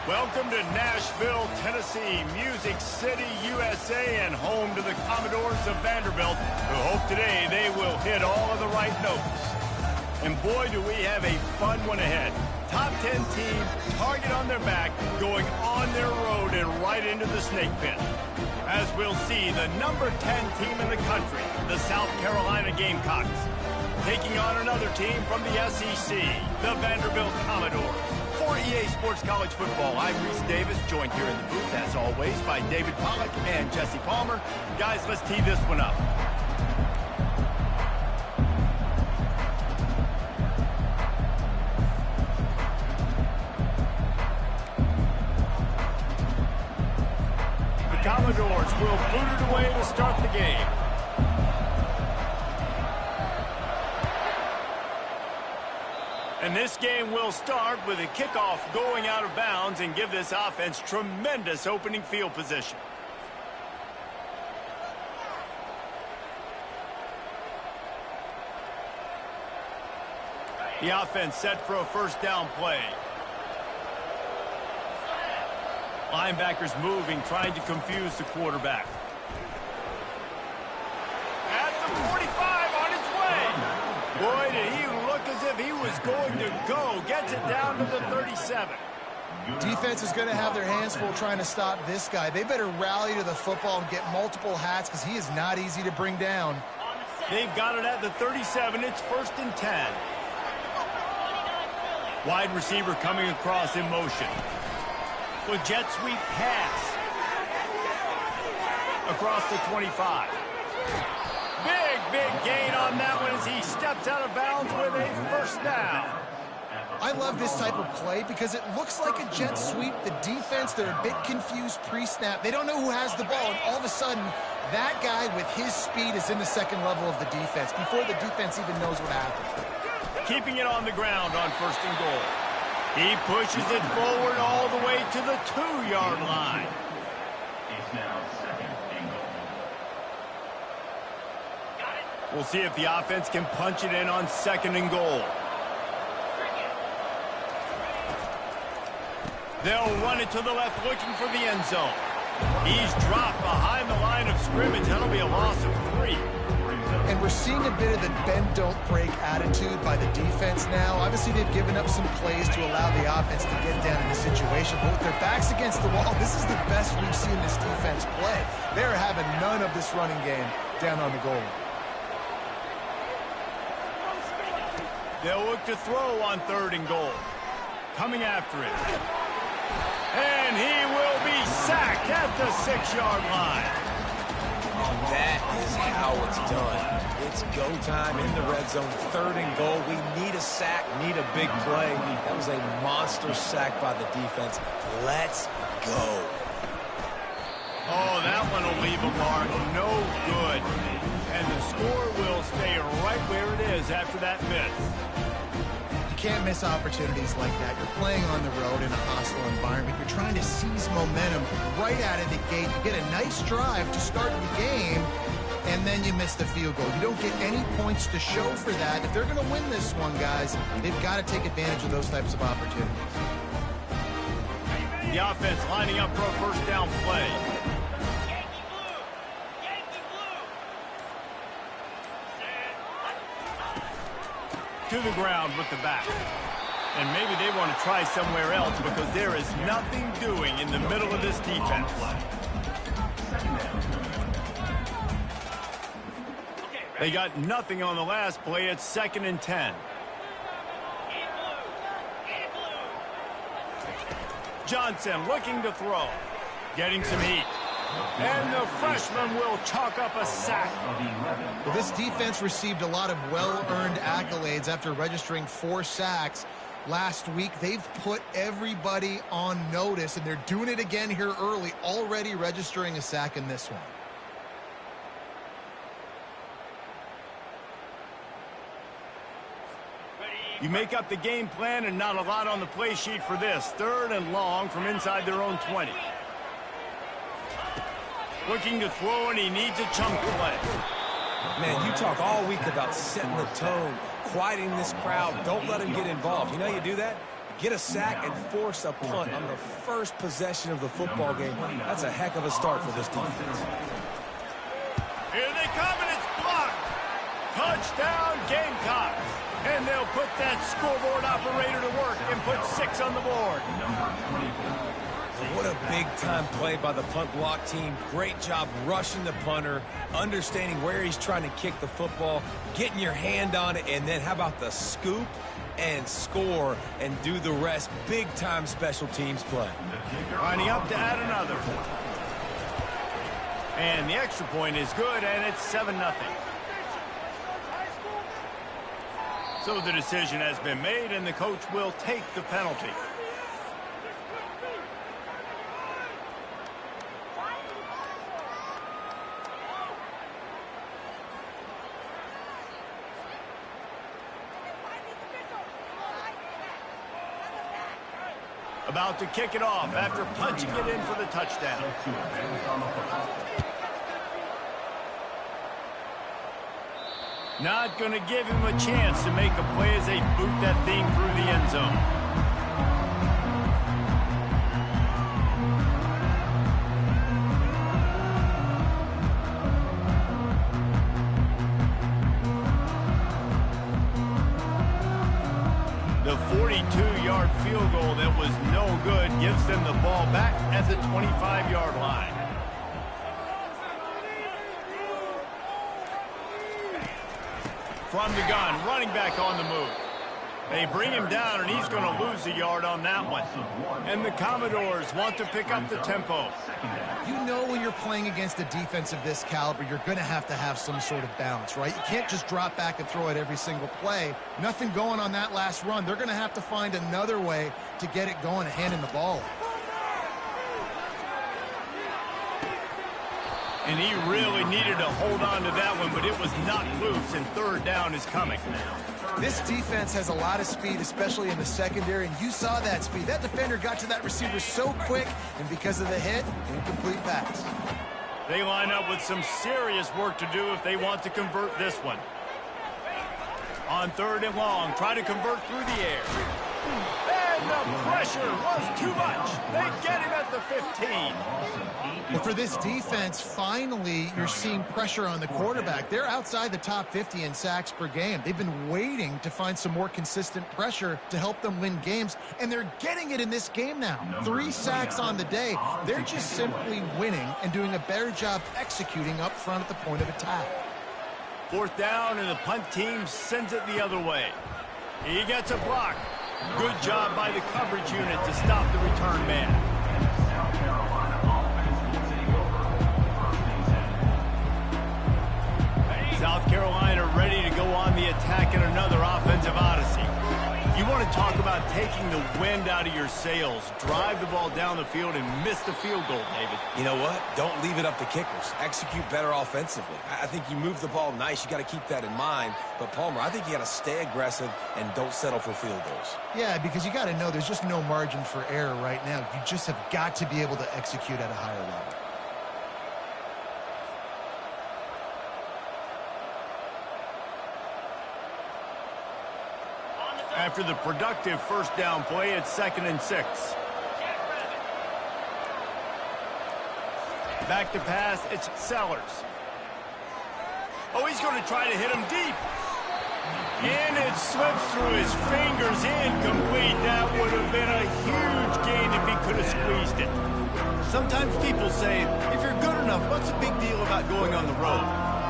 Welcome to Nashville, Tennessee, Music City, USA, and home to the Commodores of Vanderbilt, who hope today they will hit all of the right notes. And boy, do we have a fun one ahead. Top 10 team, target on their back, going on their road and right into the snake pit. As we'll see, the number 10 team in the country, the South Carolina Gamecocks, taking on another team from the SEC, the Vanderbilt Commodores. For EA Sports College Football, I'm Reese Davis, joined here in the booth, as always, by David Pollack and Jesse Palmer. Guys, let's tee this one up. The Commodores will boot it away to start the game. And this game will start with a kickoff going out of bounds and give this offense tremendous opening field position. The offense set for a first down play. Linebackers moving, trying to confuse the quarterback. At the 45 on his way. Boy, did he look as if he was going to go. Gets it down to the 37. Defense is going to have their hands full trying to stop this guy. They better rally to the football and get multiple hats because he is not easy to bring down. They've got it at the 37. It's 1st and 10. Wide receiver coming across in motion. With jet sweep pass. Across the 25. Big gain on that one as he steps out of bounds with a first down. I love this type of play because it looks like a jet sweep. The defense, they're a bit confused pre-snap. They don't know who has the ball, and all of a sudden, that guy with his speed is in the second level of the defense before the defense even knows what happened. Keeping it on the ground on 1st and goal. He pushes it forward all the way to the 2-yard line. It's now 2nd and goal. We'll see if the offense can punch it in on 2nd and goal. They'll run it to the left, looking for the end zone. He's dropped behind the line of scrimmage. That'll be a loss of 3. And we're seeing a bit of the bend-don't-break attitude by the defense now. Obviously, they've given up some plays to allow the offense to get down in this situation. But with their backs against the wall, this is the best we've seen this defense play. They're having none of this running game down on the goal. They'll look to throw on 3rd and goal. Coming after it. And he will be sacked at the 6-yard line. That is how it's done. It's go time in the red zone. 3rd and goal. We need a sack, need a big play. That was a monster sack by the defense. Let's go. Oh, that one will leave a mark. No good. And the score will stay right where it is after that miss. You can't miss opportunities like that. You're playing on the road in a hostile environment. You're trying to seize momentum right out of the gate. You get a nice drive to start the game, and then you miss the field goal. You don't get any points to show for that. If they're going to win this one, guys, they've got to take advantage of those types of opportunities. The offense lining up for a first down play. To the ground with the back. And maybe they want to try somewhere else because there is nothing doing in the middle of this defense. They got nothing on the last play. It's 2nd and 10. Johnson looking to throw. Getting some heat. And the freshman will chalk up a sack. Well, this defense received a lot of well-earned accolades after registering 4 sacks last week. They've put everybody on notice, and they're doing it again here early, already registering a sack in this one. You make up the game plan and not a lot on the play sheet for this. 3rd and long from inside their own 20. Looking to throw, and he needs a chunk play. Man, you talk all week about setting the tone, quieting this crowd. Don't let him get involved. You know you do that? Get a sack and force a punt on the first possession of the football game. That's a heck of a start for this defense. Here they come, and it's blocked. Touchdown, Gamecocks. And they'll put that scoreboard operator to work and put 6 on the board. What a big-time play by the punt block team. Great job rushing the punter, understanding where he's trying to kick the football, getting your hand on it, and then how about the scoop and score and do the rest. Big-time special teams play. Lining up to add another. And the extra point is good, and it's 7-0. So the decision has been made, and the coach will take the penalty. About to kick it off after punching it in for the touchdown. Not going to give him a chance to make a play as they boot that thing through the end zone. The 42-yard field goal that was no good gives them the ball back at the 25-yard line. From the gun, running back on the move. They bring him down, and he's going to lose a yard on that one. And the Commodores want to pick up the tempo. You know when you're playing against a defense of this caliber, you're going to have some sort of balance, right? You can't just drop back and throw it every single play. Nothing going on that last run. They're going to have to find another way to get it going and handing the ball. And he really needed to hold on to that one, but it was not loose, and third down is coming. This defense has a lot of speed, especially in the secondary, and you saw that speed. That defender got to that receiver so quick, and because of the hit, incomplete pass. They line up with some serious work to do if they want to convert this one. On 3rd and long, try to convert through the air. And the pressure was too much. They get him at the 15. Well, for this defense, finally, you're seeing pressure on the quarterback. They're outside the top 50 in sacks per game. They've been waiting to find some more consistent pressure to help them win games, and they're getting it in this game now. 3 sacks on the day. They're just simply winning and doing a better job executing up front at the point of attack. 4th down, and the punt team sends it the other way. He gets a block. Good job by the coverage unit to stop the return man. South Carolina ready to go on the attack in another offensive odyssey. You want to talk about taking the wind out of your sails. Drive the ball down the field and miss the field goal, David. You know what? Don't leave it up to kickers. Execute better offensively. I think you move the ball nice. You got to keep that in mind. But, Palmer, I think you got to stay aggressive and don't settle for field goals. Yeah, because you got to know there's just no margin for error right now. You just have got to be able to execute at a higher level. After the productive first down play, it's 2nd and 6. Back to pass, it's Sellers. Oh, he's going to try to hit him deep. And it slips through his fingers, incomplete. That would have been a huge gain if he could have squeezed it. Sometimes people say, if you're good enough, what's the big deal about going on the road?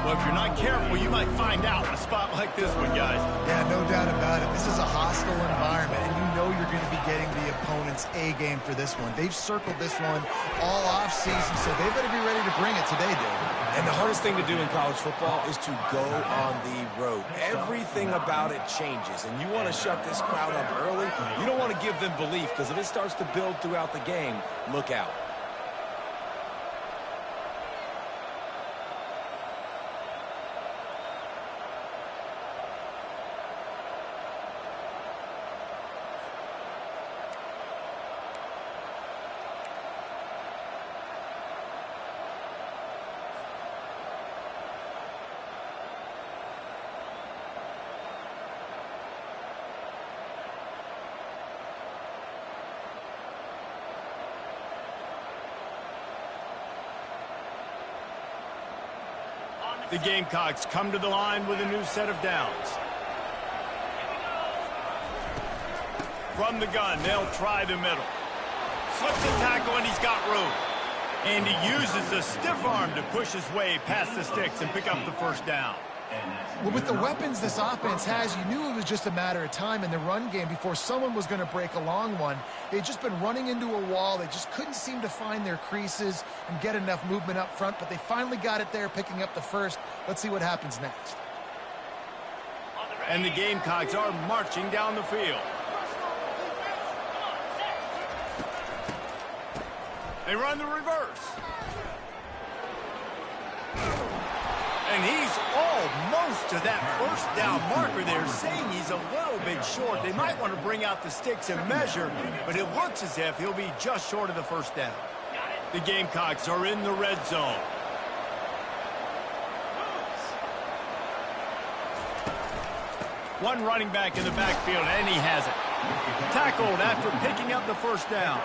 Well, if you're not careful, you might find out in a spot like this one, guys. Yeah, no doubt about it. This is a hostile environment, and you know you're going to be getting the opponent's A game for this one. They've circled this one all offseason, so they better be ready to bring it today, David. And the hardest thing to do in college football is to go on the road. Everything about it changes, and you want to shut this crowd up early. You don't want to give them belief, because if it starts to build throughout the game, look out. The Gamecocks come to the line with a new set of downs. From the gun, they'll try the middle. Slips the tackle, and he's got room. And he uses the stiff arm to push his way past the sticks and pick up the first down. Well, with the weapons this offense has, you knew it was just a matter of time in the run game before someone was going to break a long one. They'd just been running into a wall. They just couldn't seem to find their creases and get enough movement up front, but they finally got it there, picking up the first. Let's see what happens next. And the Gamecocks are marching down the field. They run the reverse. And he's almost to that first down marker there, saying he's a little bit short. They might want to bring out the sticks and measure, but it looks as if he'll be just short of the first down. The Gamecocks are in the red zone. One running back in the backfield, and he has it. Tackled after picking up the first down.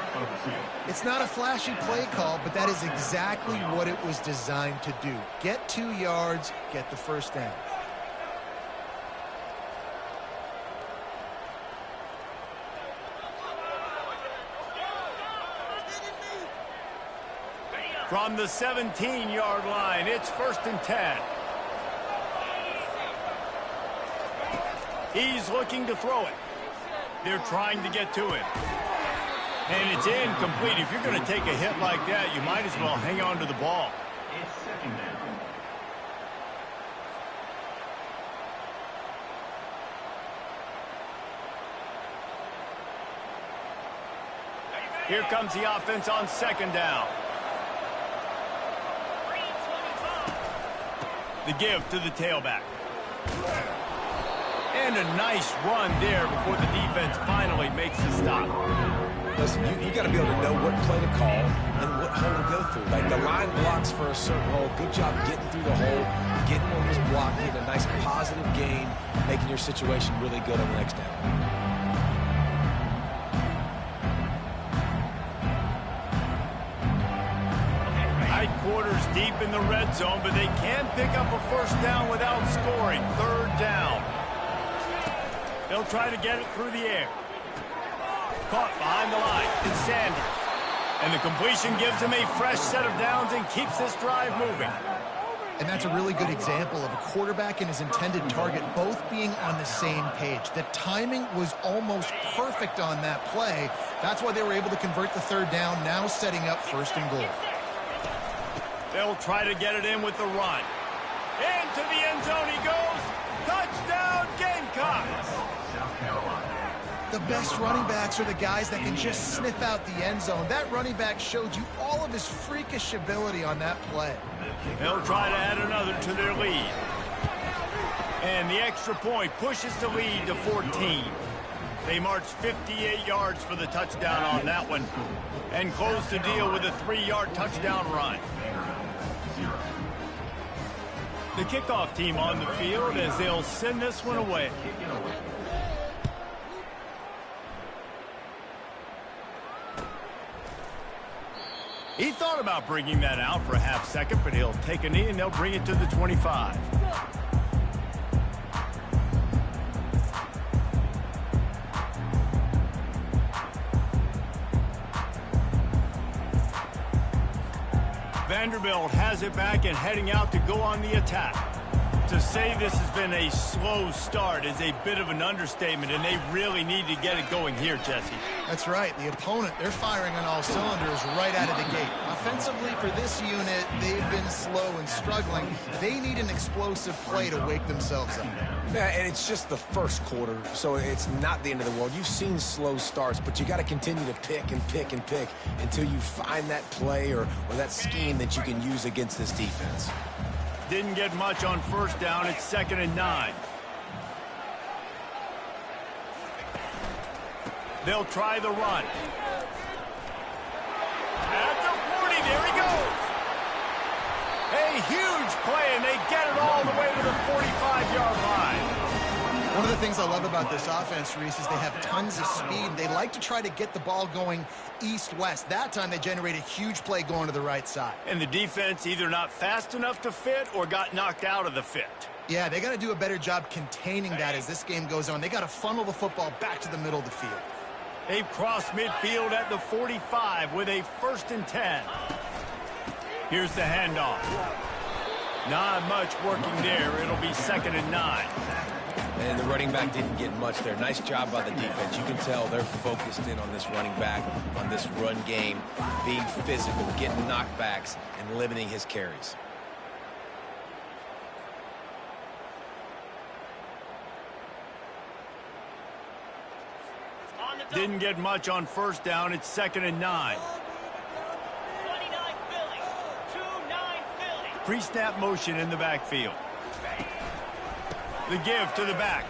It's not a flashy play call, but that is exactly what it was designed to do. Get 2 yards, get the first down. From the 17-yard line, it's 1st and 10. He's looking to throw it. They're trying to get to it. And it's incomplete. If you're going to take a hit like that, you might as well hang on to the ball. It's 2nd down. Here comes the offense on 2nd down. The give to the tailback. And a nice run there before the defense finally makes the stop. Listen, you got to be able to know what play to call and what hole to go through. Like the line blocks for a certain hole. Good job getting through the hole, getting what was blocked, getting a nice positive gain, making your situation really good on the next down. Tight quarters deep in the red zone, but they can pick up a first down without scoring. 3rd down. They'll try to get it through the air. Caught behind the line. It's Sanders. And the completion gives him a fresh set of downs and keeps this drive moving. And that's a really good example of a quarterback and his intended target both being on the same page. The timing was almost perfect on that play. That's why they were able to convert the 3rd down, now setting up 1st and goal. They'll try to get it in with the run. Into the end zone he goes. Touchdown, Gamecocks! The best running backs are the guys that can just sniff out the end zone. That running back showed you all of his freakish ability on that play. They'll try to add another to their lead. And the extra point pushes the lead to 14. They march 58 yards for the touchdown on that one and close the deal with a 3-yard touchdown run. The kickoff team on the field as they'll send this one away. He thought about bringing that out for a half second, but he'll take a knee and they'll bring it to the 25. Vanderbilt has it back and heading out to go on the attack. To say this has been a slow start is a bit of an understatement, and they really need to get it going here, Jesse. That's right. The opponent, they're firing on all cylinders right out of the gate. Offensively, for this unit, they've been slow and struggling. They need an explosive play to wake themselves up. Yeah, and it's just the first quarter, so it's not the end of the world. You've seen slow starts, but you got to continue to pick and pick and pick until you find that play or that scheme that you can use against this defense. Didn't get much on 1st down. It's 2nd and 9. They'll try the run. At the 40, there he goes. A huge play, and they get it all the way to the 45-yard line. One of the things I love about this offense, Reese, is they have tons of speed. They like to try to get the ball going east-west. That time they generated a huge play going to the right side. And the defense either not fast enough to fit or got knocked out of the fit. Yeah, they got to do a better job containing that as this game goes on. They got to funnel the football back to the middle of the field. They've crossed midfield at the 45 with a 1st and 10. Here's the handoff. Not much working there. It'll be 2nd and 9. And the running back didn't get much there. Nice job by the defense. You can tell they're focused in on this running back, on this run game, being physical, getting knockbacks, and limiting his carries. Didn't get much on 1st down. It's 2nd and 9. 29 Philly. 2-9 Philly. Pre-snap motion in the backfield. The give to the back.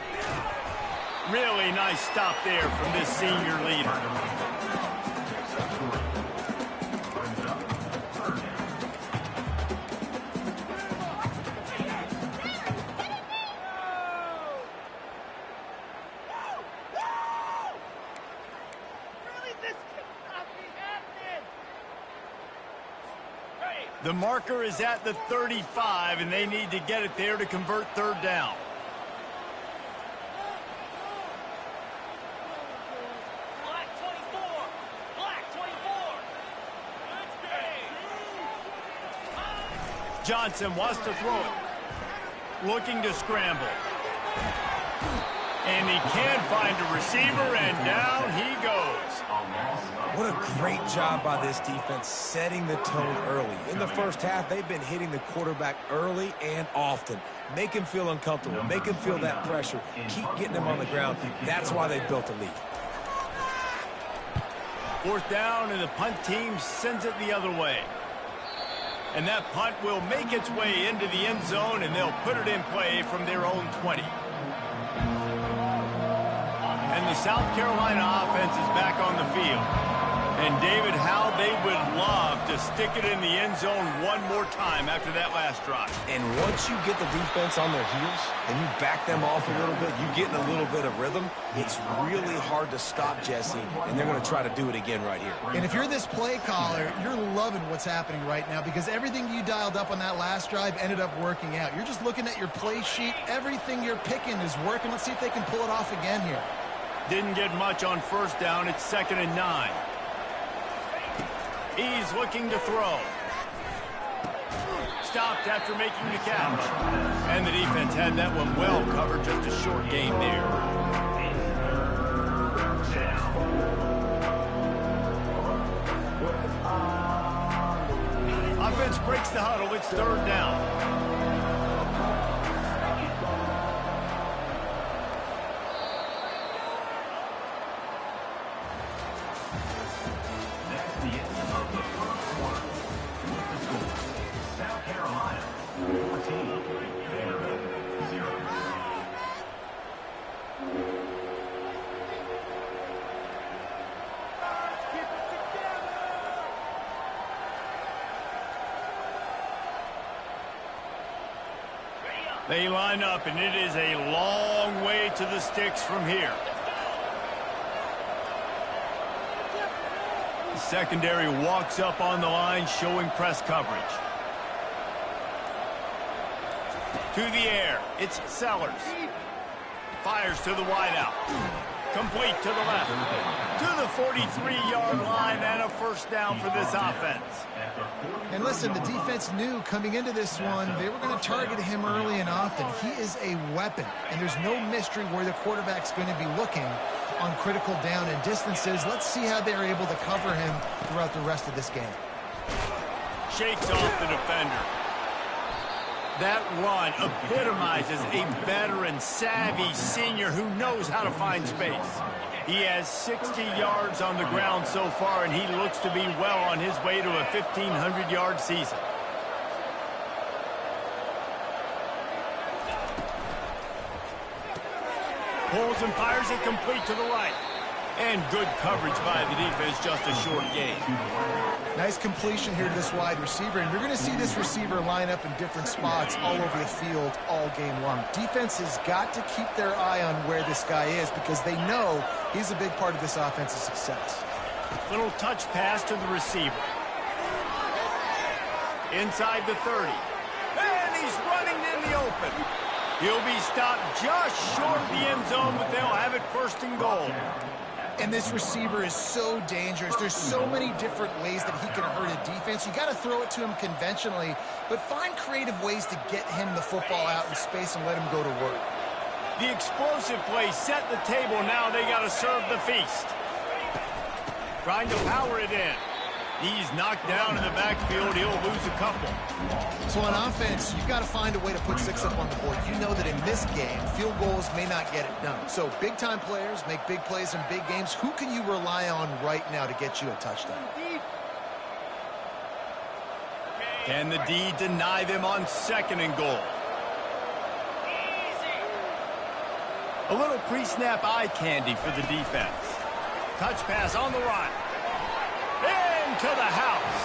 Really nice stop there from this senior leader. The marker is at the 35, and they need to get it there to convert 3rd down. Black 24. Black 24. Johnson wants to throw it. Looking to scramble. And he can find a receiver, and down he goes. What a great job by this defense setting the tone early. In the first half, they've been hitting the quarterback early and often. Make him feel uncomfortable. Make him feel that pressure. Keep getting him on the ground. That's why they built a lead. 4th down, and the punt team sends it the other way. And that punt will make its way into the end zone, and they'll put it in play from their own 20. And the South Carolina offense is back on the field. And, David, how they would love to stick it in the end zone one more time after that last drive. And once you get the defense on their heels and you back them off a little bit, you get in a little bit of rhythm, it's really hard to stop Jesse, and they're going to try to do it again right here. And if you're this play caller, you're loving what's happening right now because everything you dialed up on that last drive ended up working out. You're just looking at your play sheet. Everything you're picking is working. Let's see if they can pull it off again here. Didn't get much on 1st down. It's 2nd and 9. He's looking to throw. Stopped after making the catch. And the defense had that one well covered. Just a short game there. Offense breaks the huddle. It's 3rd down. South Carolina 14. Vanderbilt 0. They line up, and it is a long way to the sticks from here. The secondary walks up on the line, showing press coverage. To the air, it's Sellers. Fires to the wideout. Complete to the left. To the 43-yard line, and a 1st down for this offense. And listen, the defense knew coming into this one, they were going to target him early and often. He is a weapon, and there's no mystery where the quarterback's going to be looking on critical down and distances. Let's see how they're able to cover him throughout the rest of this game. Shakes off the defender. That run epitomizes a veteran, savvy senior who knows how to find space. He has 60 yards on the ground so far, and he looks to be well on his way to a 1,500-yard season. Pulls and fires it complete to the right. And good coverage by the defense, just a short gain. Nice completion here to this wide receiver, and you're going to see this receiver line up in different spots all over the field all game long. Defense has got to keep their eye on where this guy is because they know he's a big part of this offense's success. Little touch pass to the receiver. Inside the 30. And he's running in the open. He'll be stopped just short of the end zone, but they'll have it first and goal. And this receiver is so dangerous. There's so many different ways that he can hurt a defense. You got to throw it to him conventionally, but find creative ways to get him the football out in space and let him go to work. The explosive play set the table. Now they got to serve the feast. Trying to power it in. He's knocked down in the backfield. He'll lose a couple. So on offense, you've got to find a way to put 6 up on the board. You know that in this game, field goals may not get it done. So big-time players make big plays in big games. Who can you rely on right now to get you a touchdown? Can the D deny them on 2nd and goal? A little pre-snap eye candy for the defense. Touch pass on the run. Into the house.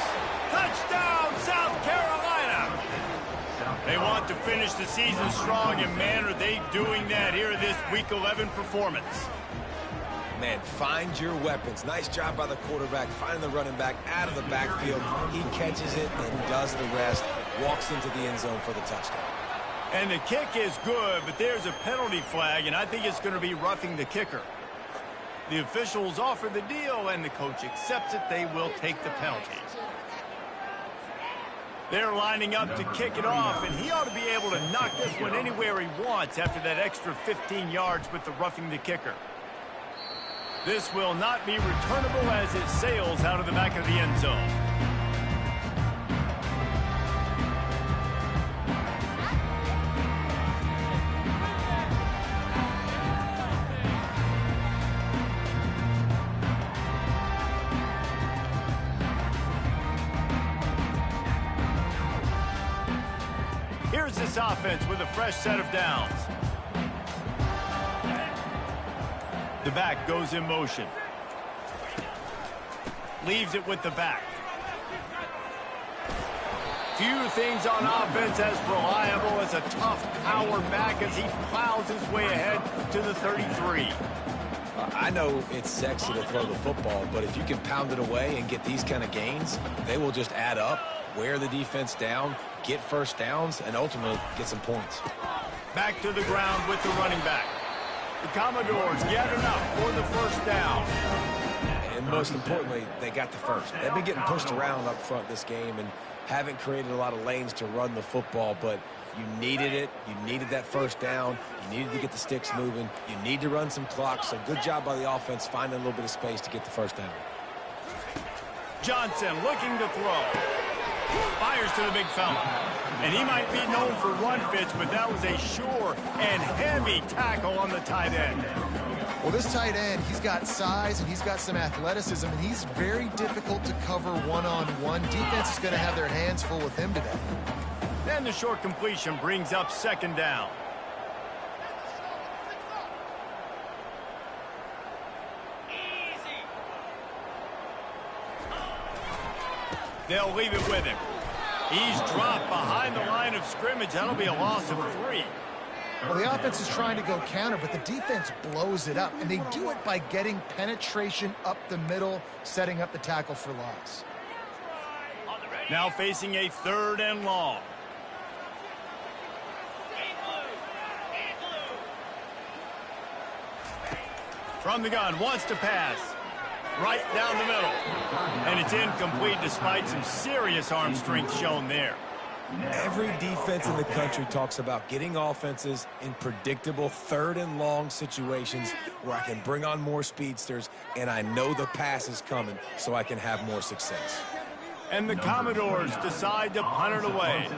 Touchdown, South Carolina. They want to finish the season strong, and man, are they doing that here in this Week 11 performance. Man, find your weapons. Nice job by the quarterback, finding the running back out of the backfield. He catches it and does the rest, walks into the end zone for the touchdown. And the kick is good, but there's a penalty flag, and I think it's going to be roughing the kicker. The officials offer the deal, and the coach accepts it. They will take the penalty. They're lining up to kick it off, and he ought to be able to knock this one anywhere he wants after that extra 15 yards with the roughing the kicker. This will not be returnable as it sails out of the back of the end zone. Here's this offense with a fresh set of downs. The back goes in motion. Leaves it with the back. Few things on offense as reliable as a tough power back as he plows his way ahead to the 33. I know it's sexy to throw the football, but if you can pound it away and get these kind of gains, they will just add up, wear the defense down, get first downs, and ultimately get some points. Back to the ground with the running back. The Commodores get enough for the first down. And most importantly, they got the first. They've been getting pushed around up front this game and haven't created a lot of lanes to run the football, but you needed it. You needed that first down. You needed to get the sticks moving. You need to run some clock, so good job by the offense finding a little bit of space to get the first down. Johnson looking to throw. Fires to the big fella. And he might be known for run fits, but that was a sure and heavy tackle on the tight end. Well, this tight end, he's got size and he's got some athleticism, and he's very difficult to cover one-on-one. Defense is going to have their hands full with him today. Then the short completion brings up 2nd down. They'll leave it with him. He's dropped behind the line of scrimmage. That'll be a loss of 3. Well, the offense is trying to go counter, but the defense blows it up, and they do it by getting penetration up the middle, setting up the tackle for loss. Now facing a 3rd and long. From the gun, wants to pass. Right down the middle. And it's incomplete despite some serious arm strength shown there. Every defense in the country talks about getting offenses in predictable 3rd and long situations where I can bring on more speedsters and I know the pass is coming so I can have more success. And the Commodores decide to punt it away.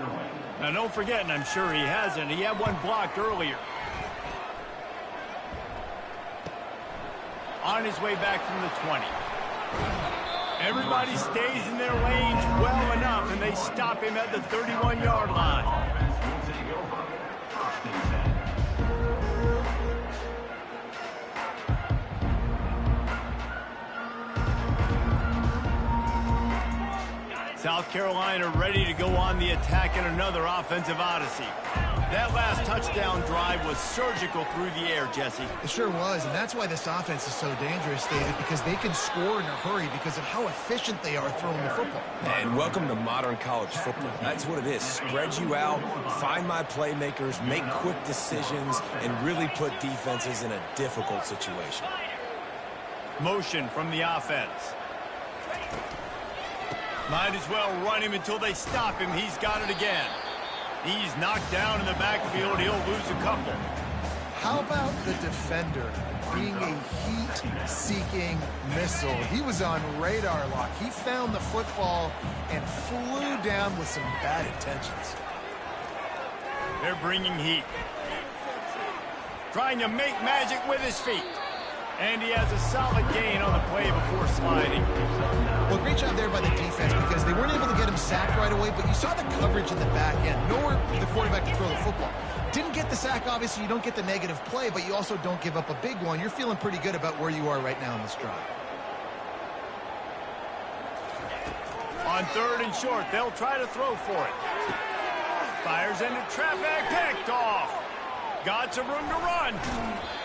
Now don't forget, and I'm sure he hasn't, he had one blocked earlier. On his way back from the 20. Everybody stays in their lanes well enough, and they stop him at the 31-yard line. South Carolina ready to go on the attack in another offensive odyssey. That last touchdown drive was surgical through the air, Jesse. It sure was, and that's why this offense is so dangerous, David, because they can score in a hurry because of how efficient they are throwing the football. And welcome to modern college football. That's what it is. Spread you out, find my playmakers, make quick decisions, and really put defenses in a difficult situation. Motion from the offense. Might as well run him until they stop him. He's got it again. He's knocked down in the backfield. He'll lose a couple. How about the defender being a heat-seeking missile? He was on radar lock. He found the football and flew down with some bad intentions. They're bringing heat. Trying to make magic with his feet. And he has a solid gain on the play before sliding. Well, great job there by the defense because they weren't able to get him sacked right away, but you saw the coverage in the back end. Nowhere for the quarterback to throw the football. Didn't get the sack, obviously. You don't get the negative play, but you also don't give up a big one. You're feeling pretty good about where you are right now in this drive. On 3rd and short, they'll try to throw for it. Fires into traffic, picked off. Got some room to run.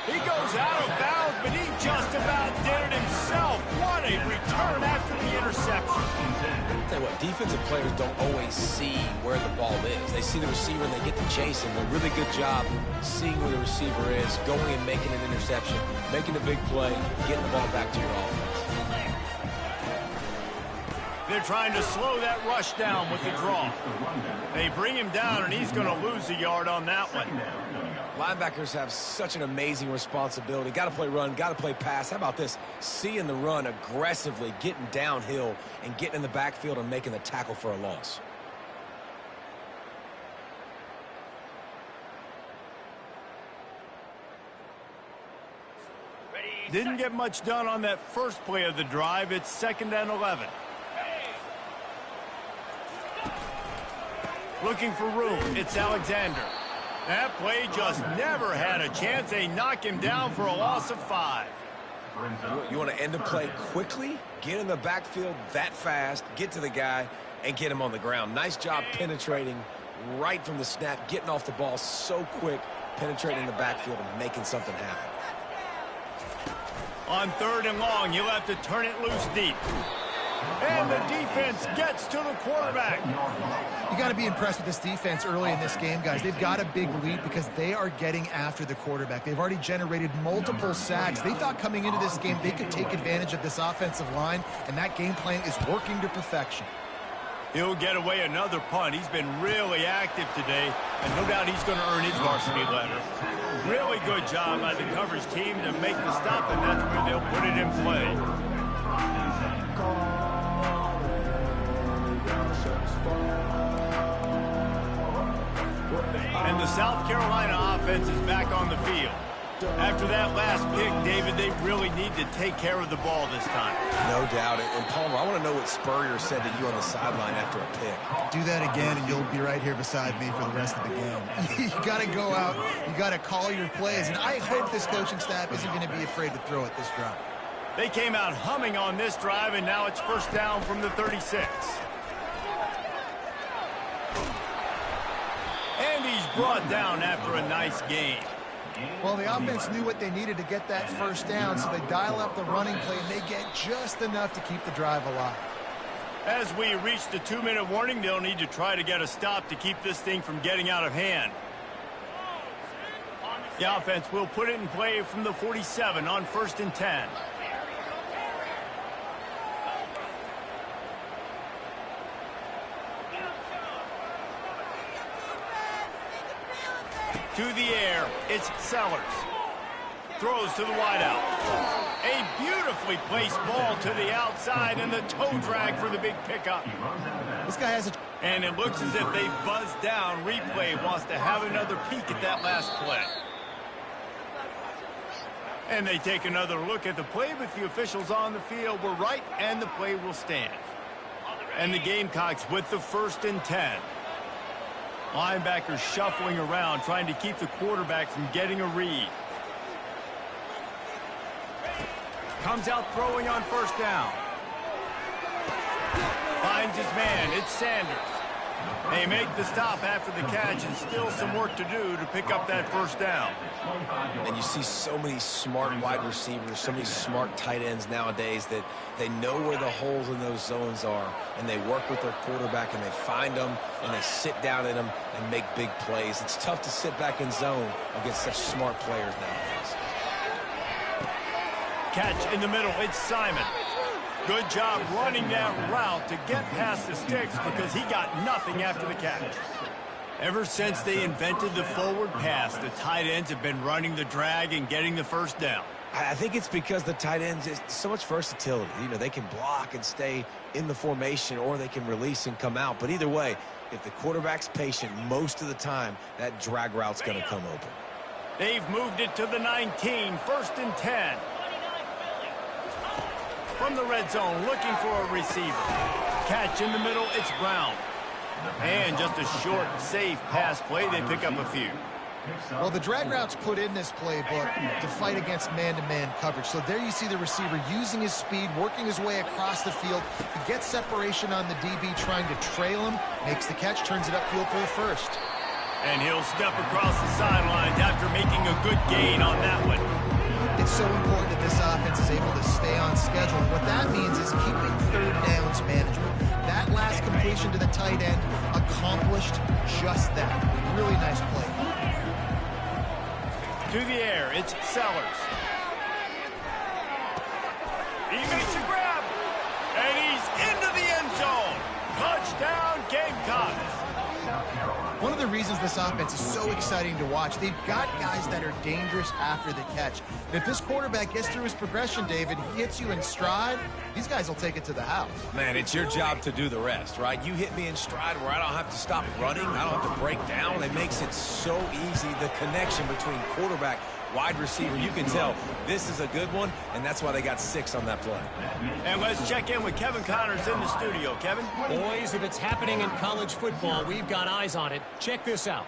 He goes out of bounds, but he just about did it himself. What a return after the interception. I'll tell you what, defensive players don't always see where the ball is. They see the receiver and they get to chase him. A really good job seeing where the receiver is, going and making an interception, making a big play, getting the ball back to your offense. They're trying to slow that rush down with the draw. They bring him down, and he's going to lose a yard on that one. Linebackers have such an amazing responsibility. Got to play run, got to play pass. How about this? Seeing the run aggressively, getting downhill, and getting in the backfield and making the tackle for a loss. Didn't get much done on that first play of the drive. It's 2nd and 11. Looking for room. It's Alexander. That play just never had a chance. They knock him down for a loss of 5. You want to end the play quickly, get in the backfield that fast, get to the guy, and get him on the ground. Nice job penetrating right from the snap, getting off the ball so quick, penetrating the backfield and making something happen. On 3rd and long, you'll have to turn it loose deep. And the defense gets to the quarterback. You got to be impressed with this defense early in this game, guys. They've got a big lead because they are getting after the quarterback. They've already generated multiple sacks. They thought coming into this game they could take advantage of this offensive line, and that game plan is working to perfection. He'll get away another punt. He's been really active today, and no doubt he's going to earn his varsity letter. Really good job by the coverage team to make the stop, and that's where they'll put it in play. And the South Carolina offense is back on the field. After that last pick, David, they really need to take care of the ball this time. No doubt. And Palmer, I want to know what Spurrier said to you on the sideline after a pick. Do that again, and you'll be right here beside me for the rest of the game. You got to go out. You got to call your plays. And I hope this coaching staff isn't going to be afraid to throw it this drive. They came out humming on this drive, and now it's 1st down from the 36. And he's brought down after a nice game. Well, the offense knew what they needed to get that 1st down, so they dial up the running play, and they get just enough to keep the drive alive. As we reach the 2-minute warning, they'll need to try to get a stop to keep this thing from getting out of hand. The offense will put it in play from the 47 on 1st and 10. To the air, it's Sellers. Throws to the wideout. A beautifully placed ball to the outside, and the toe drag for the big pickup. This guy has a... And it looks as if they buzzed down. Replay wants to have another peek at that last play. And they take another look at the play, but the officials on the field were right, and the play will stand. And the Gamecocks with the 1st and 10. Linebackers shuffling around, trying to keep the quarterback from getting a read. Comes out throwing on 1st down. finds his man. It's Sanders. They make the stop after the catch, and still some work to do to pick up that first down. And you see so many smart wide receivers, so many smart tight ends nowadays that they know where the holes in those zones are, and they work with their quarterback, and they find them, and they sit down in them and make big plays. It's tough to sit back in zone against such smart players nowadays. Catch in the middle. It's Simon. Good job running that route to get past the sticks because he got nothing after the catch. Ever since they invented the forward pass, the tight ends have been running the drag and getting the first down. I think it's because the tight ends is so much versatility. You know, they can block and stay in the formation, or they can release and come out. But either way, if the quarterback's patient most of the time, that drag route's going to come open. They've moved it to the 19, 1st and 10. From the red zone, looking for a receiver. Catch in the middle, it's Brown. And just a short, safe pass play, they pick up a few. Well, the drag route's put in this playbook to fight against man-to-man coverage. So there you see the receiver using his speed, working his way across the field. He gets separation on the DB, trying to trail him, makes the catch, turns it upfield for the first. And he'll step across the sidelines after making a good gain on that one. It's so important that this offense is able to stay on schedule. And what that means is keeping third downs management. That last completion to the tight end accomplished just that. Really nice play. To the air, it's Sellers. He makes a grab, and he's into the end zone. Touchdown, Gamecocks. One of the reasons this offense is so exciting to watch, they've got guys that are dangerous after the catch. And if this quarterback gets through his progression, David, he hits you in stride, these guys will take it to the house. Man, it's your job to do the rest, right? You hit me in stride where I don't have to stop running. I don't have to break down. It makes it so easy. The connection between quarterback, wide receiver, you can tell this is a good one, and that's why they got 6 on that play. And let's check in with Kevin Connors in the studio. Kevin? Boys, if it's happening in college football, we've got eyes on it. Check this out.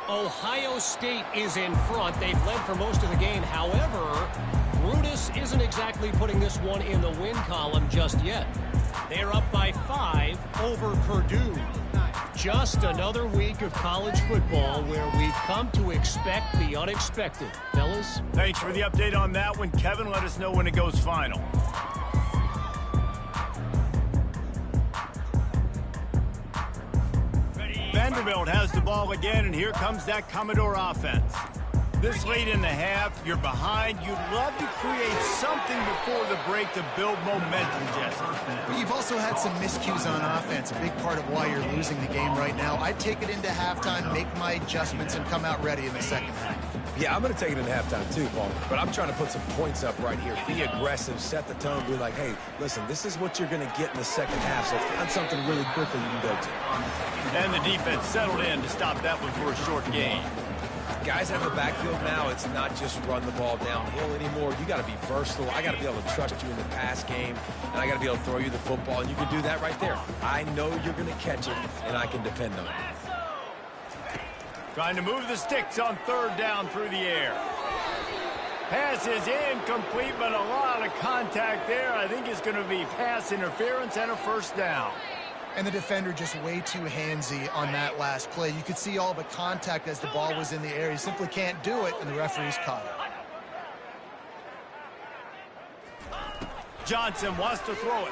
Ohio State is in front. They've led for most of the game. However, Brutus isn't exactly putting this one in the win column just yet. They're up by 5 over Purdue. Just another week of college football where we've come to expect the unexpected. Fellas? Thanks for the update on that one. Kevin, let us know when it goes final. Vanderbilt has the ball again, and here comes that Commodore offense. This late in the half, you're behind. You'd love to create something before the break to build momentum, Jesse. But you've also had some miscues on offense, a big part of why you're losing the game right now. I'd take it into halftime, make my adjustments, and come out ready in the second half. Yeah, I'm going to take it in halftime too, Paul. But I'm trying to put some points up right here. Be aggressive, set the tone, be like, hey, listen, this is what you're going to get in the second half, so find something really quickly you can go to. And the defense settled in to stop that one for a short gain. Guys have the backfield now. It's not just run the ball downhill anymore. You got to be versatile. I got to be able to trust you in the pass game, and I got to be able to throw you the football, and you can do that right there. I know you're going to catch it, and I can depend on it. Trying to move the sticks on 3rd down through the air. Pass is incomplete, but a lot of contact there. I think it's going to be pass interference and a first down. And the defender just way too handsy on that last play. You could see all the contact as the ball was in the air. He simply can't do it, and the referee's caught it. Johnson wants to throw it.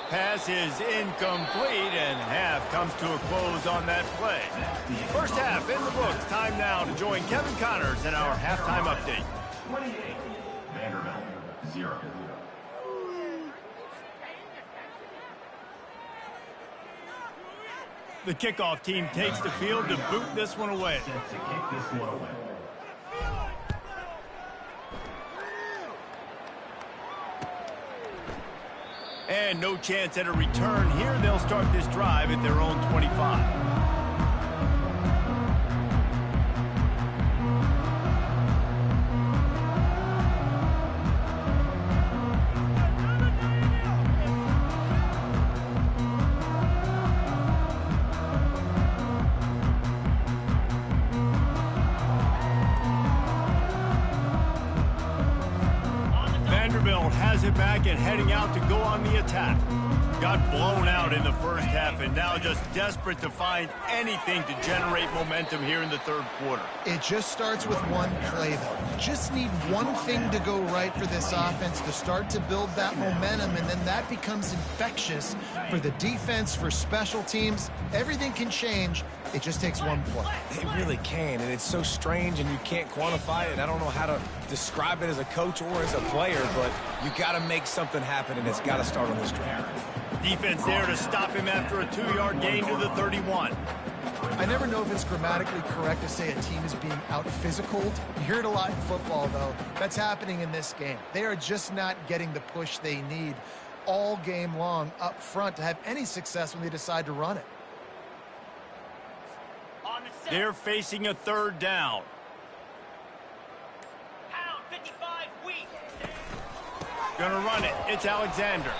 Pass is incomplete, and half comes to a close on that play. First half in the books. Time now to join Kevin Connors in our halftime update. 28, Vanderbilt, 0. The kickoff team takes the field to boot this one away. Set to kick this one away. And no chance at a return here. They'll start this drive at their own 25. Vanderbilt has it back and heading out to go on the attack. got blown out in the first half and now just desperate to find anything to generate momentum here in the third quarter. It just starts with one play, though. You just need one thing to go right for this offense to start to build that momentum, and then that becomes infectious for the defense, for special teams. Everything can change. It just takes one play. It really can, and it's so strange, and you can't quantify it. I don't know how to describe it as a coach or as a player, but you got to make something happen, and it's got to start on this drive. Defense there to stop him after a 2-yard gain to the 31. I never know if it's grammatically correct to say a team is being out-physicaled. You hear it a lot in football, though. That's happening in this game. They are just not getting the push they need all game long up front to have any success when they decide to run it. They're facing a third down. Gonna run it. It's Alexander.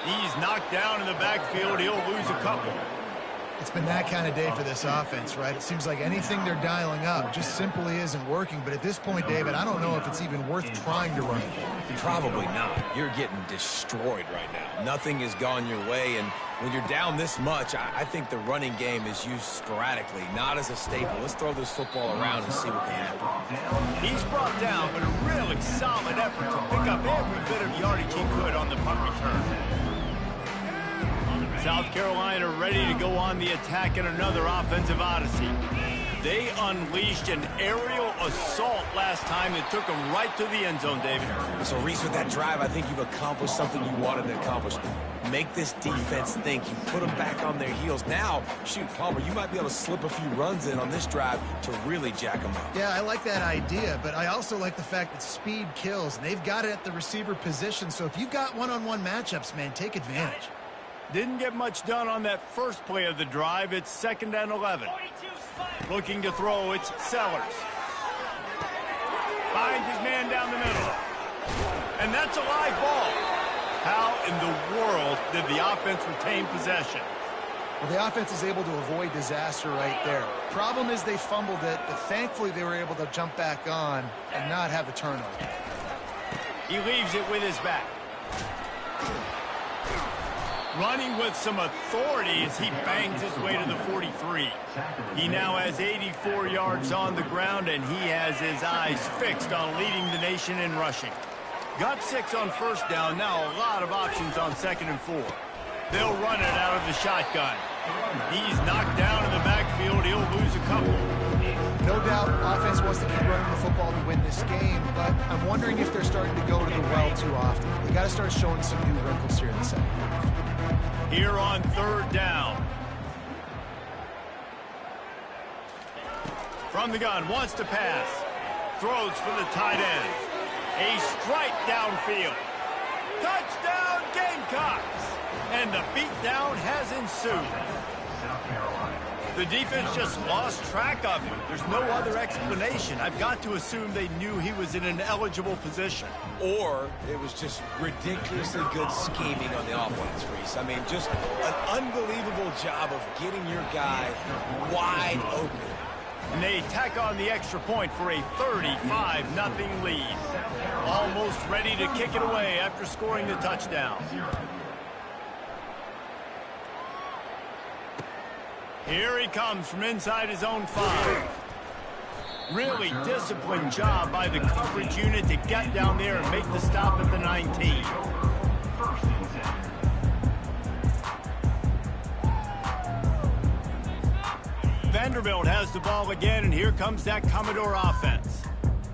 He's knocked down in the backfield. He'll lose a couple. It's been that kind of day for this offense, right? It seems like anything they're dialing up just simply isn't working. But at this point, David, I don't know if it's even worth trying to run it. Probably not. You're getting destroyed right now. Nothing has gone your way, and when you're down this much, I think the running game is used sporadically, not as a staple. Let's throw this football around and see what can happen. He's brought down, but a really solid effort to pick up every bit of yardage he could on the punt return. South Carolina ready to go on the attack in another offensive odyssey. They unleashed an aerial assault last time that took them right to the end zone, David. So, Reese, with that drive, I think you've accomplished something you wanted to accomplish. Make this defense think. You put them back on their heels. Now, shoot, Palmer, you might be able to slip a few runs in on this drive to really jack them up. Yeah, I like that idea, but I also like the fact that speed kills, and they've got it at the receiver position. So if you've got one-on-one matchups, man, take advantage. Didn't get much done on that first play of the drive. It's 2nd and 11. Looking to throw, it's Sellers. Finds his man down the middle. And that's a live ball. How in the world did the offense retain possession? Well, the offense is able to avoid disaster right there. Problem is they fumbled it, but thankfully they were able to jump back on and not have the turnover. He leaves it with his back. Running with some authority as he bangs his way to the 43. He now has 84 yards on the ground, and he has his eyes fixed on leading the nation in rushing. Got 6 on first down, now a lot of options on 2nd and 4. They'll run it out of the shotgun. He's knocked down in the backfield. He'll lose a couple. No doubt offense wants to keep running the football to win this game, but I'm wondering if they're starting to go to the well too often. They got to start showing some new wrinkles here in the second half. Here on 3rd down. From the gun, wants to pass. Throws for the tight end. A strike downfield. Touchdown Gamecocks! And the beatdown has ensued. The defense just lost track of him. There's no other explanation. I've got to assume they knew he was in an eligible position. Or it was just ridiculously good scheming on the offense, Reese. I mean, just an unbelievable job of getting your guy wide open. And they tack on the extra point for a 35-0 lead. Almost ready to kick it away after scoring the touchdown. Here he comes from inside his own 5. Really disciplined job by the coverage unit to get down there and make the stop at the 19. Vanderbilt has the ball again, and here comes that Commodore offense.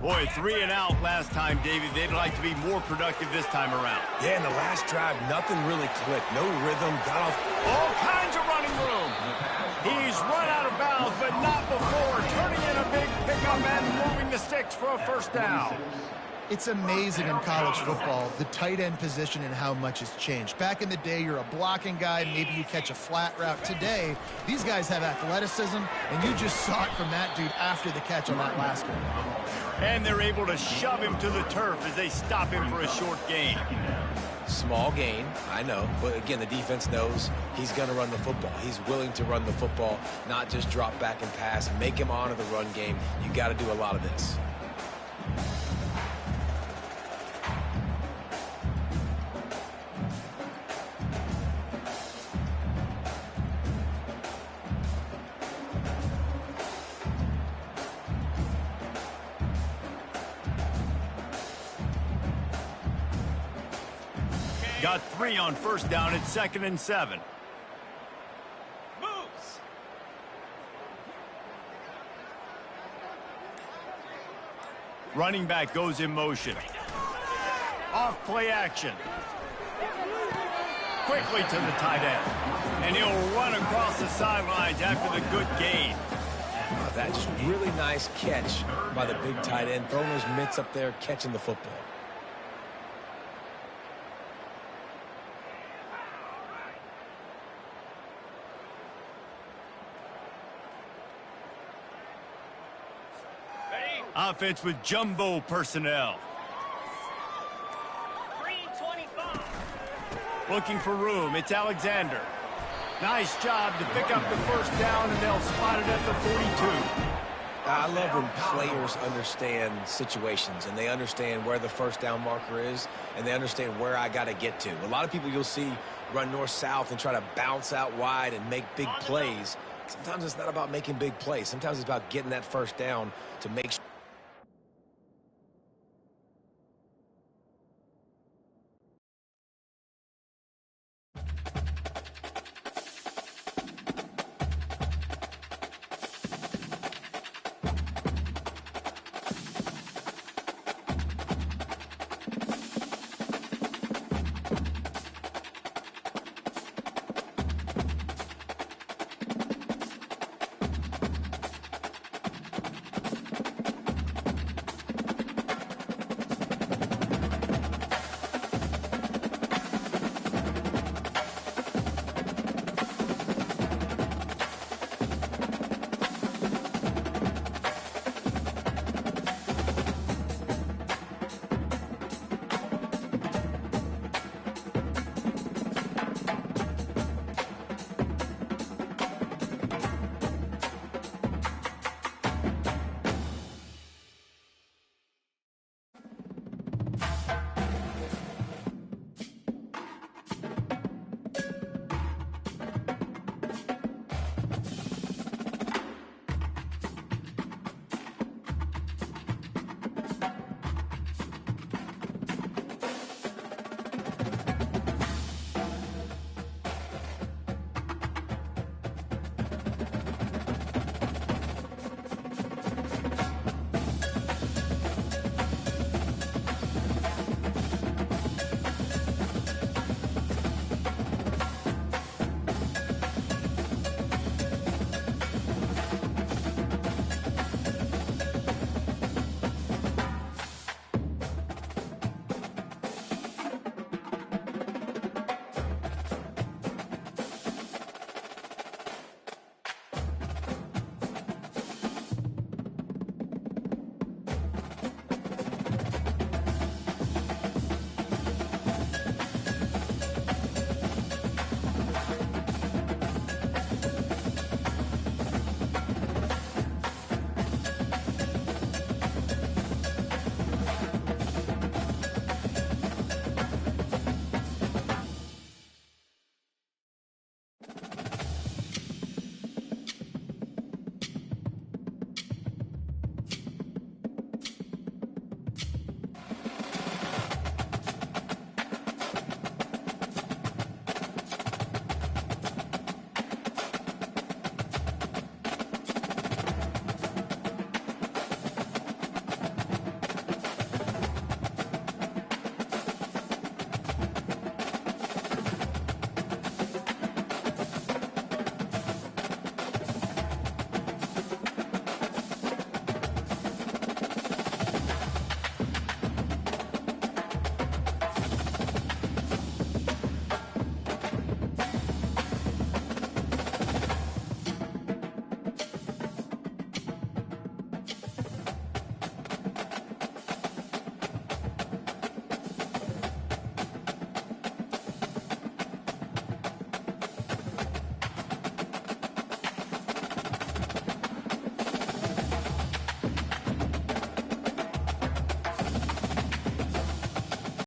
Boy, 3 and out last time, David. They'd like to be more productive this time around. Yeah, in the last drive, nothing really clicked. No rhythm, got off. All kinds of running room. He's run out of bounds, but not before turning in a big pickup and moving the sticks for a first down. It's amazing in college football, the tight end position and how much has changed. Back in the day, you're a blocking guy, maybe you catch a flat route. Today, these guys have athleticism, and you just saw it from that dude after the catch on that last one. And they're able to shove him to the turf as they stop him for a short gain. Small gain, I know, but again, the defense knows he's going to run the football. He's willing to run the football, not just drop back and pass, make him honor the run game. You got to do a lot of this. Got 3 on first down at 2nd and 7. Moves. Running back goes in motion. Off play action. Quickly to the tight end. And he'll run across the sidelines after the good gain. That's just really nice catch by the big tight end, throwing those mitts up there, catching the football. Offense with jumbo personnel. Looking for room. It's Alexander. Nice job to pick up the first down, and they'll spot it at the 42. I love when players understand situations, and they understand where the first down marker is, and they understand where I got to get to. A lot of people you'll see run north-south and try to bounce out wide and make big plays. Sometimes it's not about making big plays. Sometimes it's about getting that first down to make sure